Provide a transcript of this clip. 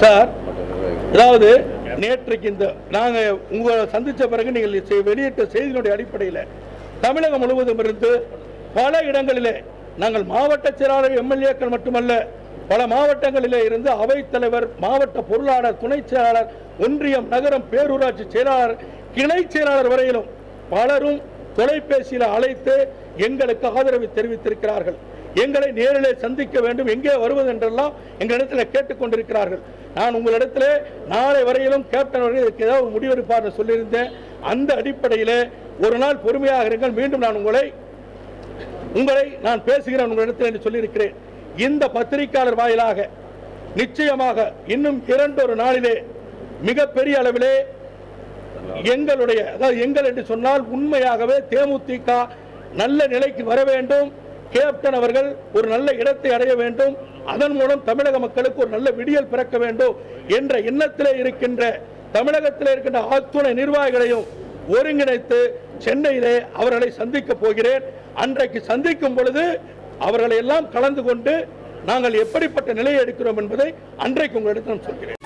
Sir, அதாவது நேற்றைக்கு இந்த நாங்க உங்களை சந்திச்ச பிறகு நீங்கள் வெளியிட்ட செய்தியினுடைய அடிப்படையில் தமிழகம் முழுவதும் இருந்து பல இடங்களிலே நாங்கள் மாவட்ட செயலாளர் எம்எல்ஏக்கள் மட்டுமல்ல பல மாவட்டங்களிலே இருந்து அவைத்தலைவர், மாவட்ட பொருளாளர், துணை செயலாளர், ஒன்றியம், நகரம், பேரூராட்சி செயலாளர், கிளை செயலாளர் வரையிலும் பலரும் தொலைபேசியில் அழைத்து எங்களுக்கு ஆதரவு தெரிவித்திருக்கிறார்கள். எங்களை நேரிலே சந்திக்க வேண்டும், எங்கே வருவது என்றெல்லாம் எங்களிடத்தில் கேட்டுக்கொண்டிருக்கிறார்கள். நான் உங்களிடத்தில் நாளை வரையிலும் கேப்டன் அவர்கள் இதற்கு ஏதாவது முடிவெடுப்பார் சொல்லியிருந்தேன். அந்த அடிப்படையில் ஒரு நாள் பொறுமையாக இருங்கள், மீண்டும் நான் உங்களை நான் பேசுகிறேன் உங்களிடத்தில் என்று சொல்லியிருக்கிறேன். இந்த பத்திரிகையாளர் வாயிலாக நிச்சயமாக இன்னும் 2 நாளிலே மிகப்பெரிய அளவிலே எங்களுடைய, அதாவது எங்கள் என்று சொன்னால் உண்மையாகவே தேமுதிக நல்ல நிலைக்கு வர வேண்டும், கேப்டன் அவர்கள் ஒரு நல்ல இடத்தை அடைய வேண்டும், அதன் மூலம் தமிழக மக்களுக்கு ஒரு நல்ல விடியல் பிறக்க வேண்டும் என்ற எண்ணத்திலே இருக்கின்ற தமிழகத்தில் இருக்கின்ற அத்துணை நிர்வாகிகளையும் ஒருங்கிணைத்து சென்னையிலே அவர்களை சந்திக்க போகிறேன். அன்றைக்கு சந்திக்கும் பொழுது அவர்களை எல்லாம் கலந்து கொண்டு நாங்கள் எப்படிப்பட்ட நிலையை எடுக்கிறோம் என்பதை அன்றைக்கு உங்களிடத்தில் சொல்கிறேன்.